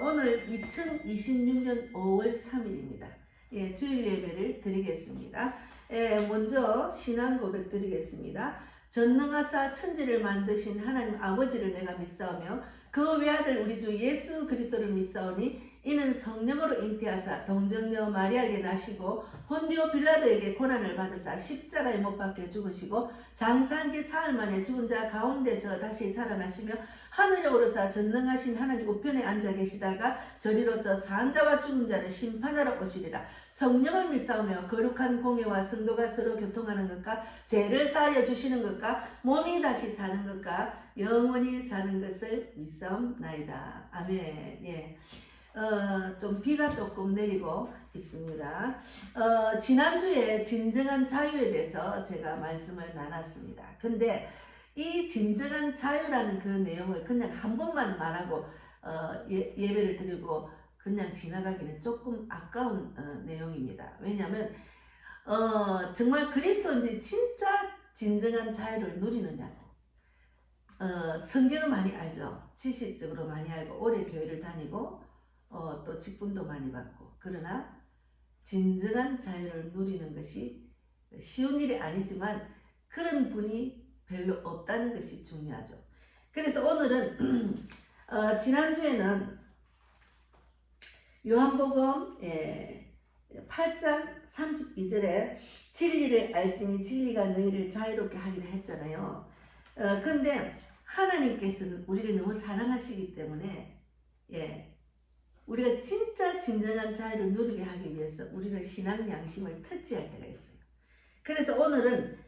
오늘 2026년 5월 3일입니다. 예, 주일 예배를 드리겠습니다. 먼저 신앙 고백 드리겠습니다. 전능하사 천지를 만드신 하나님 아버지를 내가 믿사오며 그 외아들 우리 주 예수 그리스도를 믿사오니 이는 성령으로 잉태하사 동정녀 마리아에게 나시고 본디오 빌라도에게 고난을 받으사 십자가에 못 박혀 죽으시고 장사한 지 사흘 만에 죽은 자 가운데서 다시 살아나시며 하늘에 오르사 전능하신 하나님 우편에 앉아 계시다가 저리로서 산 자와 죽은 자를 심판하러 오시리라. 성령을 믿사오며 거룩한 공예와 성도가 서로 교통하는 것과 죄를 사하여 주시는 것과 몸이 다시 사는 것과 영원히 사는 것을 믿사옵나이다. 아멘. 예. 좀 비가 조금 내리고 있습니다. 지난주에 진정한 자유에 대해서 제가 말씀을 나눴습니다. 근데 이 진정한 자유라는 그 내용을 그냥 한 번만 말하고 예배를 드리고 그냥 지나가기는 조금 아까운 내용입니다. 왜냐하면 정말 그리스도인들이 진짜 진정한 자유를 누리느냐고. 성경은 많이 알죠. 지식적으로 많이 알고 오래 교회를 다니고 또 직분도 많이 받고, 그러나 진정한 자유를 누리는 것이 쉬운 일이 아니지만 그런 분이 별로 없다는 것이 중요하죠. 그래서 오늘은 지난주에는 요한복음 8장 32절에 진리를 알지니 진리가 너희를 자유롭게 하리라 했잖아요. 근데 하나님께서는 우리를 너무 사랑하시기 때문에 우리가 진짜 진정한 자유를 누리게 하기 위해서 우리를 신앙 양심을 터치할 때가 있어요. 그래서 오늘은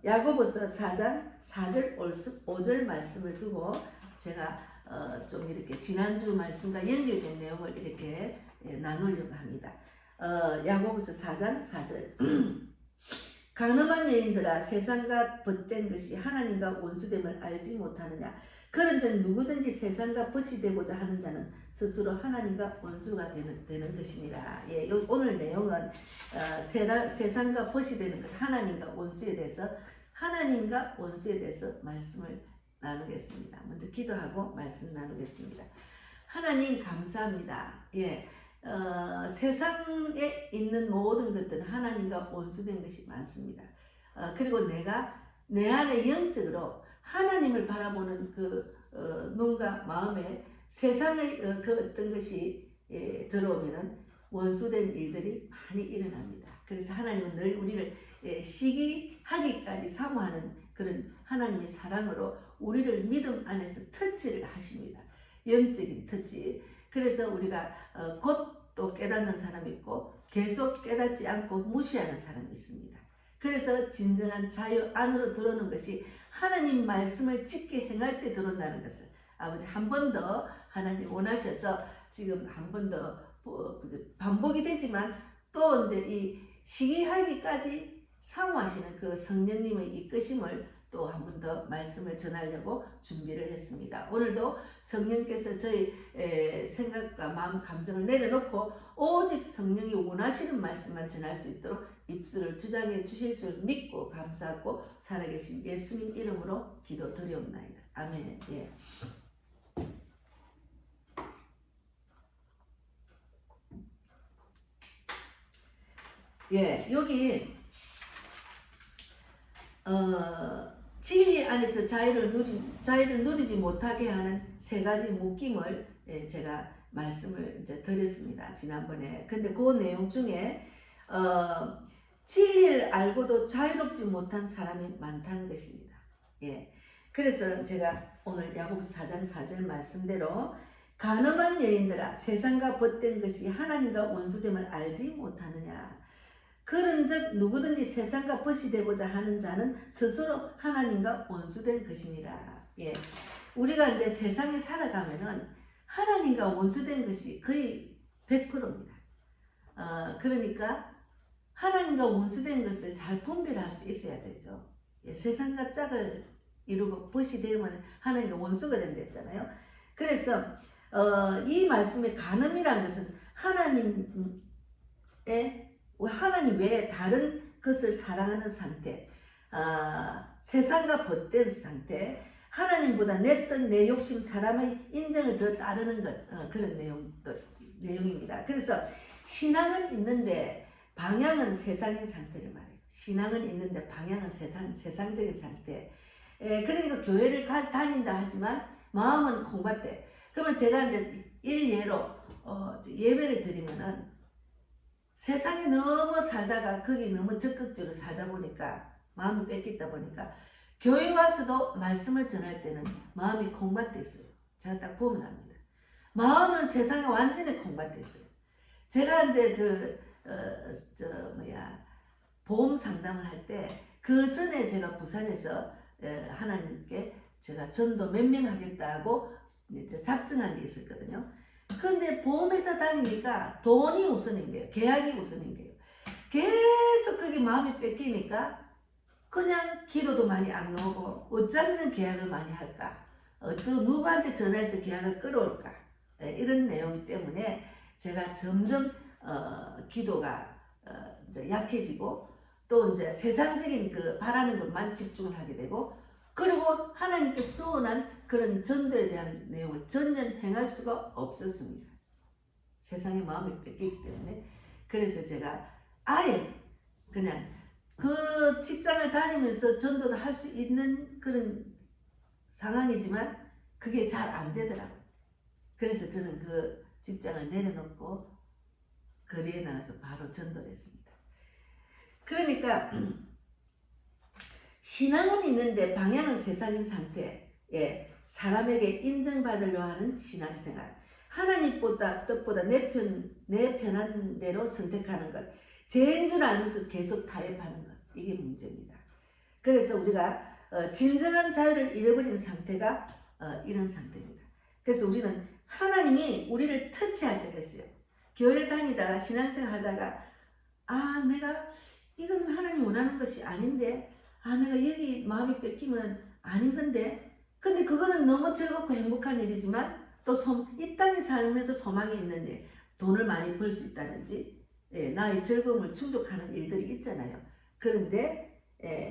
야고보서 4장 4절 5절 말씀을 두고 제가 좀 이렇게 지난주 말씀과 연결된 내용을 이렇게 나누려고 합니다. 야고보서 4장 4절 가늠한 여인들아, 세상과 벗된 것이 하나님과 원수됨을 알지 못하느냐. 그런 자는 누구든지 세상과 벗이 되고자 하는 자는 스스로 하나님과 원수가 되는 것이니라. 예, 오늘 내용은 세상과 벗이 되는 것, 하나님과 원수에 대해서 말씀을 나누겠습니다. 먼저 기도하고 말씀 나누겠습니다. 하나님 감사합니다. 예, 세상에 있는 모든 것들은 하나님과 원수된 것이 많습니다. 그리고 내가 내 안에 영적으로 하나님을 바라보는 그 눈과 마음에 세상의 그 어떤 것이 들어오면은 원수된 일들이 많이 일어납니다. 그래서 하나님은 늘 우리를 시기하기까지 사모하는 그런 하나님의 사랑으로 우리를 믿음 안에서 터치를 하십니다. 영적인 터치. 그래서 우리가 곧 또 깨닫는 사람이 있고 계속 깨닫지 않고 무시하는 사람이 있습니다. 그래서 진정한 자유 안으로 들어오는 것이 하나님 말씀을 지켜 행할 때 들어온다는 것을 아버지 한 번 더 하나님 원하셔서 지금 한 번 더 반복이 되지만 또 이제 이 시기하기까지 사모하시는 그 성령님의 이끄심을 또 한 번 더 말씀을 전하려고 준비를 했습니다. 오늘도 성령께서 저희 생각과 마음 감정을 내려놓고 오직 성령이 원하시는 말씀만 전할 수 있도록 입술을 주장해 주실 줄 믿고 감사하고 살아계신 예수님 이름으로 기도드리옵나이다. 아멘. 예. 예, 여기 진리 안에서 자유를 누리지 못하게 하는 세 가지 묶임을 제가 말씀을 이제 드렸습니다. 지난번에. 근데 그 내용 중에 진리를 알고도 자유롭지 못한 사람이 많다는 것입니다. 예. 그래서 제가 오늘 야고보서 4장 4절 말씀대로 가늠한 여인들아, 세상과 벗된 것이 하나님과 원수됨을 알지 못하느냐. 그런즉 누구든지 세상과 벗이 되고자 하는 자는 스스로 하나님과 원수된 것이니라. 예, 우리가 이제 세상에 살아가면은 하나님과 원수된 것이 거의 100%입니다. 그러니까 하나님과 원수된 것을 잘 분별할 수 있어야 되죠. 예, 세상과 짝을 이루고 벗이 되면 하나님과 원수가 된댔잖아요. 그래서 이 말씀의 간음이라는 것은 하나님 외에 다른 것을 사랑하는 상태, 세상과 벗된 상태, 하나님보다 내 뜻, 내 욕심, 사람의 인정을 더 따르는 것, 그런 내용입니다. 그래서 신앙은 있는데 방향은 세상인 상태를 말해요. 신앙은 있는데 방향은 세상적인 상태. 그러니까 교회를 다닌다 하지만 마음은 콩밭대. 그러면 제가 이제 일예로 예배를 드리면은 세상에 너무 살다가 거기 너무 적극적으로 살다 보니까 마음이 뺏겼다 보니까 교회 와서도 말씀을 전할 때는 마음이 콩밭에 있어요. 제가 딱 보면 압니다. 마음은 세상에 완전히 콩밭에 있어요. 제가 이제 보험 상담을 할 때 그 전에 제가 부산에서 하나님께 제가 전도 몇 명 하겠다고 이제 작정한 게 있었거든요. 근데 보험회사 다니니까 돈이 우선인 거예요. 계약이 우선인 거예요. 계속 그게 마음이 뺏기니까 그냥 기도도 많이 안 나오고 어쩌면 계약을 많이 할까? 또 누구한테 전화해서 계약을 끌어올까? 이런 내용 때문에 제가 점점 기도가 이제 약해지고 또 이제 세상적인 그 바라는 것만 집중을 하게 되고 그리고 하나님께 소원한 그런 전도에 대한 내용을 전혀 행할 수가 없었습니다. 세상에 마음이 뺏기기 때문에. 그래서 제가 아예 그냥 그 직장을 다니면서 전도도 할 수 있는 그런 상황이지만 그게 잘 안 되더라고요. 그래서 저는 그 직장을 내려놓고 거리에 나가서 바로 전도를 했습니다. 그러니까 신앙은 있는데 방향은 세상인 상태에 사람에게 인정받으려 하는 신앙생활. 하나님 뜻보다 내 편한 대로 선택하는 것. 죄인 줄 알면서 계속 타협하는 것. 이게 문제입니다. 그래서 우리가 진정한 자유를 잃어버린 상태가 이런 상태입니다. 그래서 우리는 하나님이 우리를 터치할 때가 있어요. 교회를 다니다가 신앙생활 하다가 내가 이건 하나님 원하는 것이 아닌데 내가 여기 마음이 뺏기면 아닌 건데 근데 그거는 너무 즐겁고 행복한 일이지만 또 이 땅에 살면서 소망이 있는 일, 돈을 많이 벌 수 있다든지 나의 즐거움을 충족하는 일들이 있잖아요. 그런데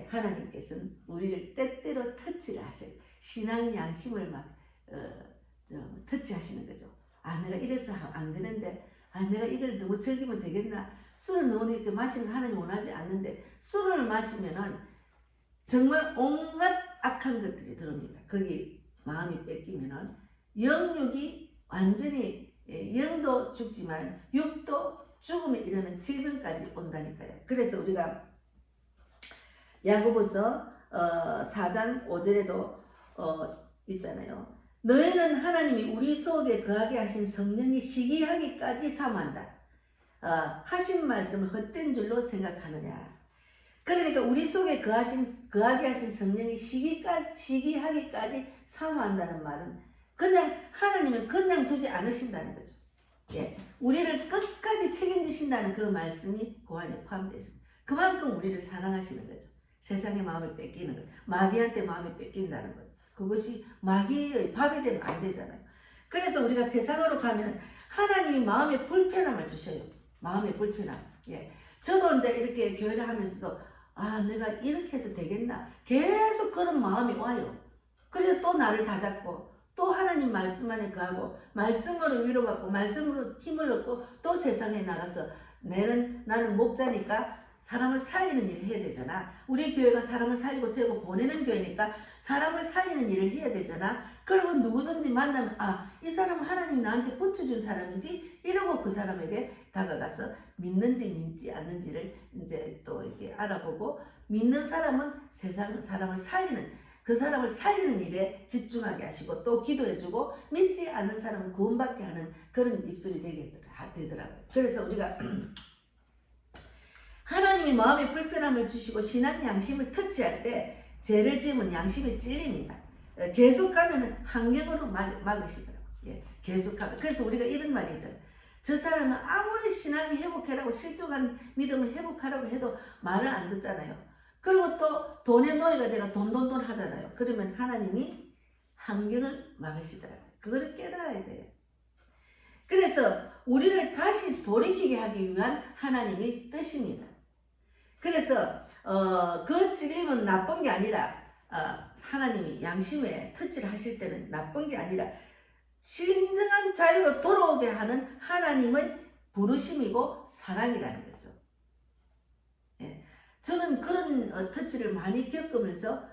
하나님께서는 우리를 때때로 터치를 하셔요. 신앙 양심을 막 터치하시는 거죠. 내가 이래서 안 되는데 내가 이걸 너무 즐기면 되겠나? 술을 너무 이렇게 마시면 하나님 원하지 않는데 술을 마시면은 정말 온갖 악한 것들이 들어옵니다. 거기 마음이 뺏기면은 영육이 완전히 영도 죽지만 육도 죽음에 이르는 질병까지 온다니까요. 그래서 우리가 야고보서 4장 5절에도 있잖아요. 너희는 하나님이 우리 속에 거하게 하신 성령이 시기하기까지 사모한다. 하신 말씀을 헛된 줄로 생각하느냐. 그러니까 우리 속에 거하게 하신 성령이 시기하기까지 사모한다는 말은 그냥 하나님은 그냥 두지 않으신다는 거죠. 우리를 끝까지 책임지신다는 그 말씀이 그 안에 포함되어 있습니다. 그만큼 우리를 사랑하시는 거죠. 세상의 마음을 뺏기는 것, 마귀한테 마음이 뺏긴다는 것. 그것이 마귀의 밥이 되면 안 되잖아요. 그래서 우리가 세상으로 가면 하나님이 마음의 불편함을 주셔요. 마음의 불편함. 저도 이제 이렇게 교회를 하면서도 내가 이렇게 해서 되겠나? 계속 그런 마음이 와요. 그래서 또 나를 다잡고 또 하나님 말씀 안에 거하고 말씀으로 위로받고 말씀으로 힘을 얻고 또 세상에 나가서 나는 목자니까 사람을 살리는 일을 해야 되잖아. 우리 교회가 사람을 살리고 세우고 보내는 교회니까 사람을 살리는 일을 해야 되잖아. 그리고 누구든지 만나면 이 사람은 하나님이 나한테 붙여준 사람이지 이러고 그 사람에게 다가가서 믿는지 믿지 않는지를 이제 또 이렇게 알아보고 믿는 사람은 세상 사람을 살리는 그 사람을 살리는 일에 집중하게 하시고 또 기도해주고 믿지 않는 사람은 구원받게 하는 그런 입술이 되더라고요. 그래서 우리가 하나님이 마음에 불편함을 주시고 신앙 양심을 터치할 때 죄를 지으면 양심이 찔립니다. 계속하면 환경으로 막으시더라고요. 계속하면. 그래서 우리가 이런 말이 있잖아요. 저 사람은 아무리 신앙이 회복하라고 실족한 믿음을 회복하라고 해도 말을 안 듣잖아요. 그리고 또 돈의 노예가 내가 돈 하잖아요. 그러면 하나님이 환경을 막으시더라고요. 그거를 깨달아야 돼요. 그래서 우리를 다시 돌이키게 하기 위한 하나님의 뜻입니다. 그래서 그 찔림은 나쁜 게 아니라 하나님이 양심에 터치를 하실 때는 나쁜 게 아니라 진정한 자유로 돌아오게 하는 하나님의 부르심이고 사랑이라는 거죠. 예. 저는 그런 터치를 많이 겪으면서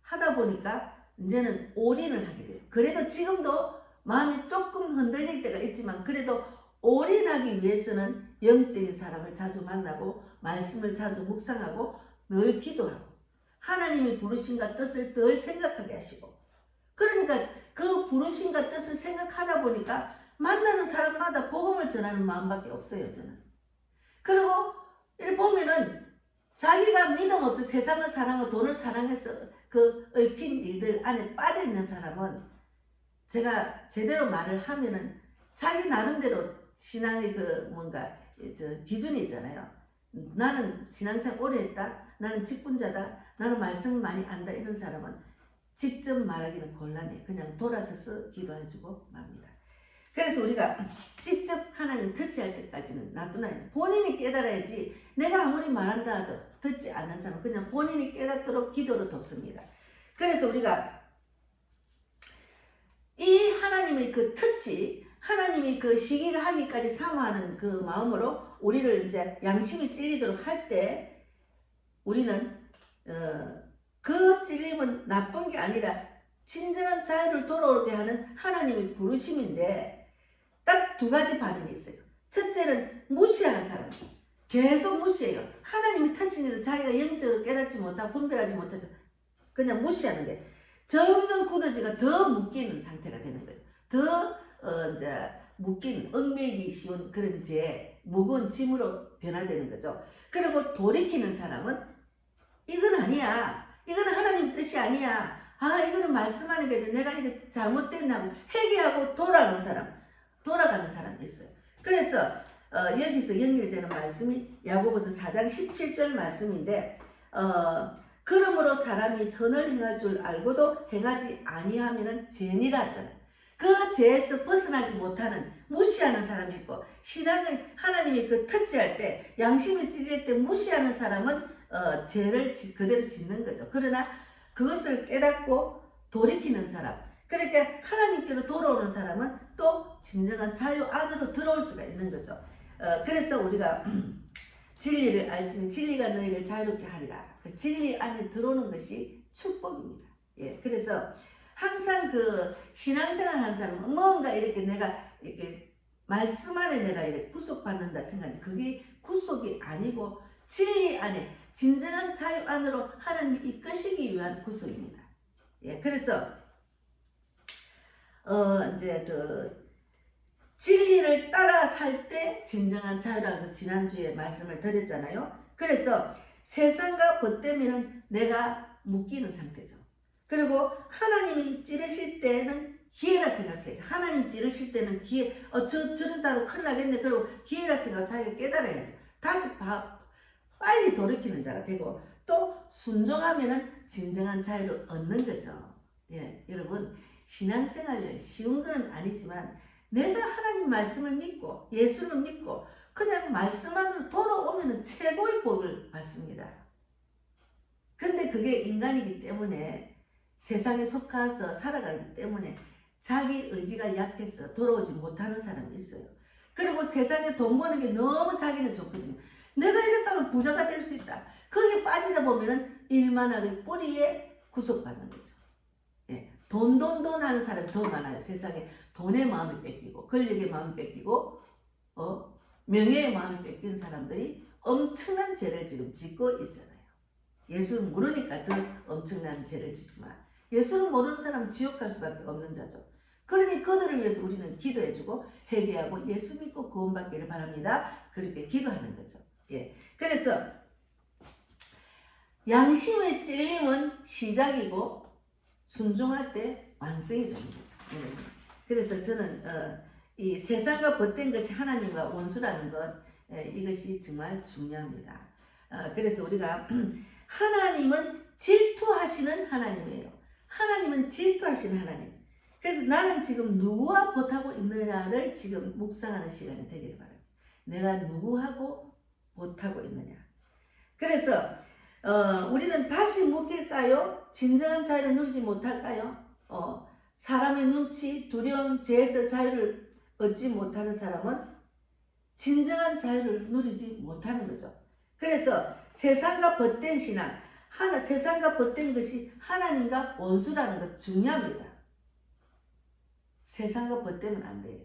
하다 보니까 이제는 올인을 하게 돼요. 그래도 지금도 마음이 조금 흔들릴 때가 있지만 그래도 올인하기 위해서는 영적인 사람을 자주 만나고 말씀을 자주 묵상하고 늘 기도하고 하나님의 부르심과 뜻을 늘 생각하게 하시고 그러니까 그 부르심과 뜻을 생각하다 보니까 만나는 사람마다 복음을 전하는 마음밖에 없어요. 저는. 그리고 이렇게 보면은 자기가 믿음 없어 세상을 사랑하고 돈을 사랑해서 그 얽힌 일들 안에 빠져있는 사람은 제가 제대로 말을 하면은 자기 나름대로 신앙의 그 뭔가 기준이 있잖아요. 나는 신앙생활 오래 했다. 나는 직분자다. 나는 말씀을 많이 안다. 이런 사람은 직접 말하기는 곤란해. 그냥 돌아서서 기도해주고 맙니다. 그래서 우리가 직접 하나님 터치할 때까지는 놔두나야지. 본인이 깨달아야지. 내가 아무리 말한다 하도 듣지 않는 사람은 그냥 본인이 깨닫도록 기도로 돕습니다. 그래서 우리가 이 하나님의 그 터치, 하나님이 그 시기가 하기까지 사모하는 그 마음으로 우리를 이제 양심이 찔리도록 할 때 우리는 그 찔림은 나쁜 게 아니라 진정한 자유를 돌아오게 하는 하나님의 부르심인데 딱 두 가지 반응이 있어요. 첫째는 무시하는 사람. 계속 무시해요. 하나님이 터치니까 자기가 영적으로 깨닫지 못하고 분별하지 못해서 그냥 무시하는 게 점점 굳어지가 더 묶이는 상태가 되는 거예요. 더 이제 묶인 얽매이기 쉬운 그런 무거운 짐으로 변화되는 거죠. 그리고 돌이키는 사람은 이건 아니야. 이거는 하나님 뜻이 아니야. 이거는 말씀하는 게 내가 이게 잘못됐나 회개하고 돌아가는 사람이 있어요. 그래서 여기서 연결되는 말씀이 야고보서 4장 17절 말씀인데 그러므로 사람이 선을 행할 줄 알고도 행하지 아니하면은 죄니라 하잖아요. 그 죄에서 벗어나지 못하는 무시하는 사람이 있고 신앙을 하나님이 그 터치할 때 양심이 찔릴 때 무시하는 사람은 죄를 그대로 짓는 거죠. 그러나 그것을 깨닫고 돌이키는 사람 그러니까 하나님께로 돌아오는 사람은 또 진정한 자유 안으로 들어올 수가 있는 거죠. 그래서 우리가 진리를 알지니 진리가 너희를 자유롭게 하리라. 그 진리 안에 들어오는 것이 축복입니다. 예, 그래서 항상 그 신앙생활 하는 사람은 뭔가 이렇게 내가 이렇게 말씀 안에 내가 이렇게 구속받는다 생각하지 그게 구속이 아니고 진리 안에 진정한 자유 안으로 하나님이 이끄시기 위한 구속입니다. 예, 그래서 이제 그 진리를 따라 살 때 진정한 자유라고 지난주에 말씀을 드렸잖아요. 그래서 세상과 벗되면은 내가 묶이는 상태죠. 그리고 하나님이 찌르실 때는 기회라 생각해야죠. 하나님 찌르실 때는 기회, 저러다가 큰일 나겠네. 그리고 기회라 생각 자기가 깨달아야죠. 다시 빨리 돌이키는 자가 되고 또 순종하면은 진정한 자유를 얻는 거죠. 예, 여러분 신앙생활 쉬운 건 아니지만 내가 하나님 말씀을 믿고 예수를 믿고 그냥 말씀 안으로 돌아오면 최고의 복을 받습니다. 근데 그게 인간이기 때문에 세상에 속아서 살아가기 때문에 자기 의지가 약해서 돌아오지 못하는 사람이 있어요. 그리고 세상에 돈 버는 게 너무 자기는 좋거든요. 내가 이렇게 하면 부자가 될 수 있다. 거기에 빠지다 보면은 일만하게 뿌리에 구속받는 거죠. 예, 돈 하는 사람이 더 많아요. 세상에 돈의 마음을 뺏기고 권력의 마음을 뺏기고 명예의 마음을 뺏긴 사람들이 엄청난 죄를 지금 짓고 있잖아요. 예수를 모르니까 더 엄청난 죄를 짓지만 예수를 모르는 사람은 지옥 갈 수밖에 없는 자죠. 그러니 그들을 위해서 우리는 기도해주고 회개하고 예수 믿고 구원받기를 바랍니다. 그렇게 기도하는 거죠. 예, 그래서 양심의 찔림은 시작이고 순종할 때 완성이 되는 거죠. 그래서 저는 이 세상과 벗된 것이 하나님과 원수라는 것 이것이 정말 중요합니다. 그래서 우리가 하나님은 질투하시는 하나님이에요. 하나님은 질투하시는 하나님. 그래서 나는 지금 누구와 벗하고 있느냐를 지금 묵상하는 시간이 되기를 바랍니다. 내가 누구하고 벗하고 있느냐. 그래서 우리는 다시 묶일까요? 진정한 자유를 누리지 못할까요? 사람의 눈치, 두려움, 죄에서 자유를 얻지 못하는 사람은 진정한 자유를 누리지 못하는 거죠. 그래서 세상과 벗된 신앙, 세상과 벗된 것이 하나님과 원수라는 것 중요합니다. 세상과 벗되면 안 돼요.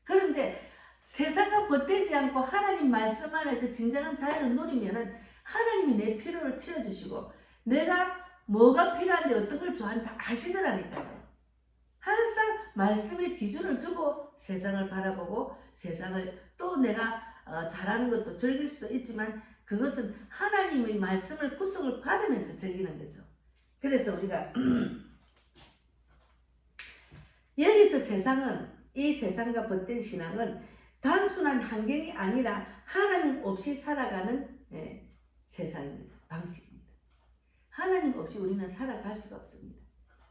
그런데 세상과 벗되지 않고 하나님 말씀 안에서 진정한 자유를 누리면은 하나님이 내 필요를 채워주시고 내가 뭐가 필요한지 어떤 걸 좋아하는지 다 아시더라니까요. 항상 말씀의 기준을 두고 세상을 바라보고 세상을 또 내가 잘하는 것도 즐길 수도 있지만 그것은 하나님의 말씀을 구속을 받으면서 즐기는 거죠. 그래서 우리가 여기서 세상은 이 세상과 벗된 신앙은 단순한 환경이 아니라 하나님 없이 살아가는 세상입니다. 방식입니다. 하나님 없이 우리는 살아갈 수가 없습니다.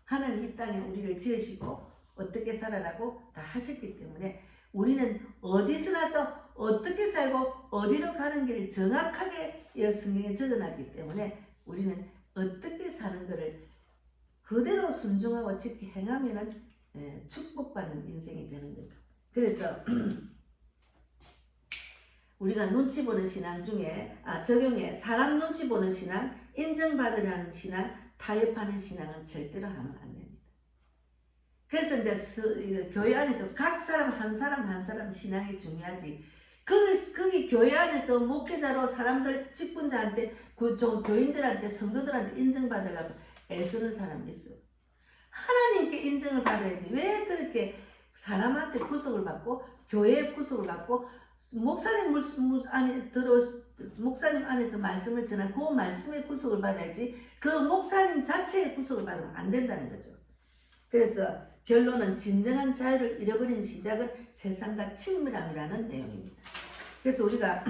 하나님 이 땅에 우리를 지으시고 어떻게 살아라고 다 하셨기 때문에 우리는 어디서 나서 어떻게 살고 어디로 가는 길을 정확하게 성경에 적어놨기 때문에 우리는 어떻게 사는 것을 그대로 순종하고 지켜 행하면은 축복받는 인생이 되는 거죠. 그래서 우리가 눈치 보는 신앙 중에 적용해 사람 눈치 보는 신앙, 인정받으려는 신앙, 타협하는 신앙은 절대로 하면 안 됩니다. 그래서 이제 교회 안에서 각 사람 한 사람 신앙이 중요하지. 거기 교회 안에서 목회자로 사람들 직분자한테 교인들한테 성도들한테 인정받으려고 애쓰는 사람이 있어요. 하나님께 인정을 받아야지. 왜 그렇게 사람한테 구속을 받고 교회에 구속을 받고 목사님 안에서 말씀을 전한 그 말씀의 구속을 받아야지 그 목사님 자체의 구속을 받으면 안 된다는 거죠. 그래서 결론은 진정한 자유를 잃어버린 시작은 세상과 친밀함이라는 내용입니다. 그래서 우리가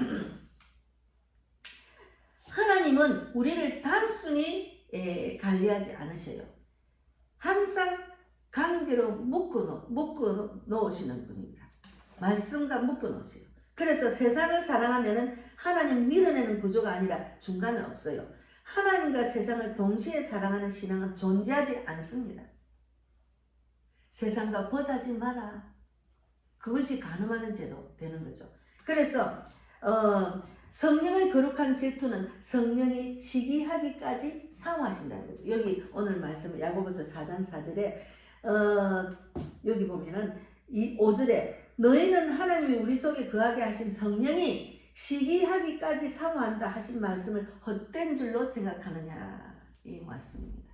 하나님은 우리를 단순히 관리하지 않으셔요. 항상 관계로 묶어 놓으시는 분입니다. 말씀과 묶어 놓으세요. 그래서 세상을 사랑하면 하나님 밀어내는 구조가 아니라 중간은 없어요. 하나님과 세상을 동시에 사랑하는 신앙은 존재하지 않습니다. 세상과 벗하지 마라. 그것이 가늠하는 제도 되는 거죠. 그래서 성령의 거룩한 질투는 성령이 시기하기까지 사모하신다는 거죠. 여기 오늘 말씀 야고보서 4장 4절에 여기 보면은 이 5절에 너희는 하나님이 우리 속에 거하게 하신 성령이 시기하기까지 사모한다 하신 말씀을 헛된 줄로 생각하느냐 이 말씀입니다.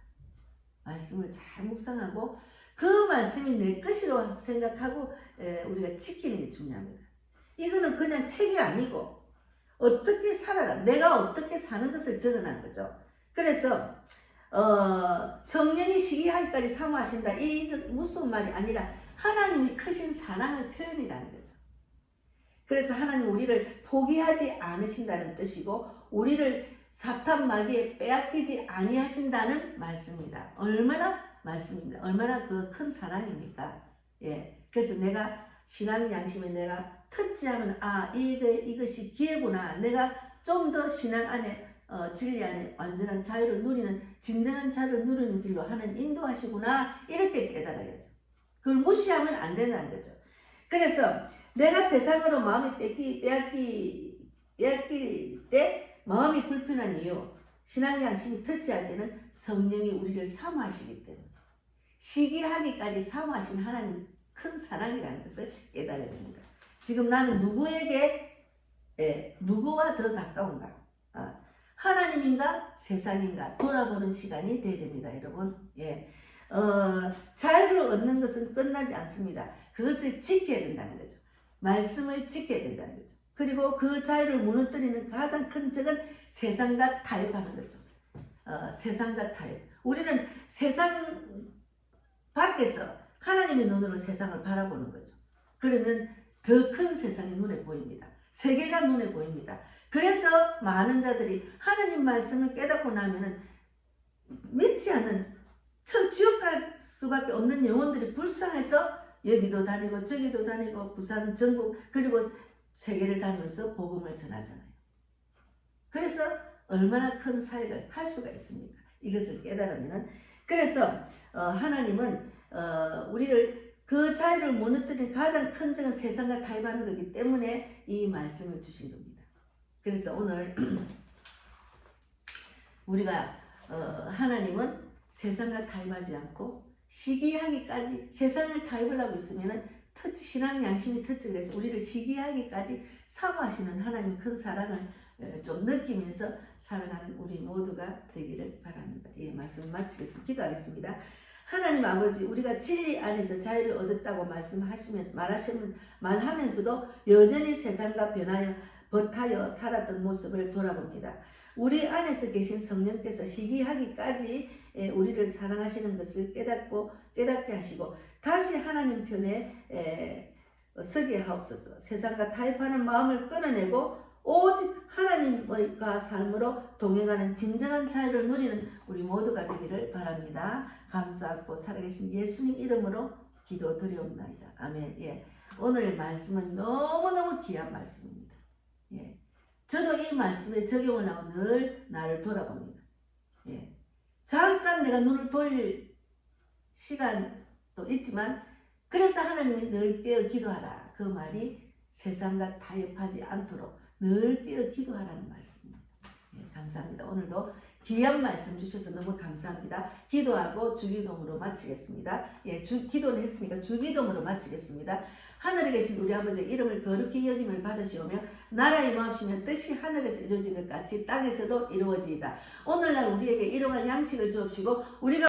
말씀을 잘 묵상하고 그 말씀이 내 것이로 생각하고 우리가 지키는 게 중요합니다. 이거는 그냥 책이 아니고 어떻게 살아라 내가 어떻게 사는 것을 적어놓은 거죠. 그래서 성령이 시기하기까지 사모하신다 이건 무슨 말이 아니라 하나님이 크신 사랑의 표현이라는 거죠. 그래서 하나님 우리를 포기하지 않으신다는 뜻이고 우리를 사탄 마귀에 빼앗기지 아니하신다는 말씀입니다. 얼마나 말씀입니다. 얼마나 그 큰 사랑입니까? 예. 그래서 내가 신앙 양심에 내가 터치하면 이것이 기회구나. 내가 좀 더 신앙 안에 진리 안에 완전한 자유를 누리는 진정한 자유를 누리는 길로 하나님 인도하시구나. 이렇게 깨달아야죠. 그걸 무시하면 안 된다는 거죠. 그래서 내가 세상으로 마음이 빼앗길 때 마음이 불편한 이유 신앙 양심이 터치할 때는 성령이 우리를 사모하시기 때문에 시기하기까지 사모하신 하나님 큰 사랑이라는 것을 깨달아야 됩니다. 지금 나는 누구와 더 가까운가? 하나님인가 세상인가 돌아보는 시간이 돼야 됩니다, 여러분. 예. 자유를 얻는 것은 끝나지 않습니다. 그것을 지켜야 된다는 거죠. 말씀을 지켜야 된다는 거죠. 그리고 그 자유를 무너뜨리는 가장 큰 적은 세상과 타협하는 거죠. 세상과 타협. 우리는 세상 밖에서 하나님의 눈으로 세상을 바라보는 거죠. 그러면 더 큰 세상이 눈에 보입니다. 세계가 눈에 보입니다. 그래서 많은 자들이 하나님 말씀을 깨닫고 나면은 믿지 않는 지옥 갈 수밖에 없는 영혼들이 불쌍해서 여기도 다니고 저기도 다니고 부산 전국 그리고 세계를 다니면서 복음을 전하잖아요. 그래서 얼마나 큰 사역을 할 수가 있습니까? 이것을 깨달으면은. 그래서 하나님은 우리를 그 자유를 무너뜨리는 가장 큰 적은 세상과 타협하는 거기 때문에 이 말씀을 주신 겁니다. 그래서 오늘 우리가 하나님은 세상과 타협하지 않고 시기하기까지 세상을 타협을 하고 있으면은 신앙 양심이 터치 그래서 우리를 시기하기까지 사모하시는 하나님 큰 사랑을 좀 느끼면서 살아가는 우리 모두가 되기를 바랍니다. 예, 말씀 마치겠습니다. 기도하겠습니다. 하나님 아버지, 우리가 진리 안에서 자유를 얻었다고 말하면서도 여전히 세상과 버타여 살았던 모습을 돌아봅니다. 우리 안에서 계신 성령께서 시기하기까지 우리를 사랑하시는 것을 깨닫게 하시고 다시 하나님 편에 서게 하옵소서. 세상과 타협하는 마음을 끊어내고 오직 하나님과 삶으로 동행하는 진정한 자유를 누리는 우리 모두가 되기를 바랍니다. 감사하고 살아계신 예수님 이름으로 기도드리옵나이다. 아멘. 예. 오늘 말씀은 너무너무 귀한 말씀입니다. 예. 저도 이 말씀에 적용을 하고 늘 나를 돌아봅니다. 예. 잠깐 내가 눈을 돌릴 시간도 있지만 그래서 하나님이 늘 깨어 기도하라. 그 말이 세상과 타협하지 않도록 늘 깨어 기도하라는 말씀입니다. 예, 감사합니다. 오늘도 귀한 말씀 주셔서 너무 감사합니다. 기도하고 주기도문으로 마치겠습니다. 예, 기도는 했으니까 주기도문으로 마치겠습니다. 하늘에 계신 우리 아버지 이름을 거룩히 여김을 받으시오며 나라의 마음이시면 뜻이 하늘에서 이루어진 것 같이 땅에서도 이루어지이다. 오늘날 우리에게 일용할 양식을 주옵시고 우리가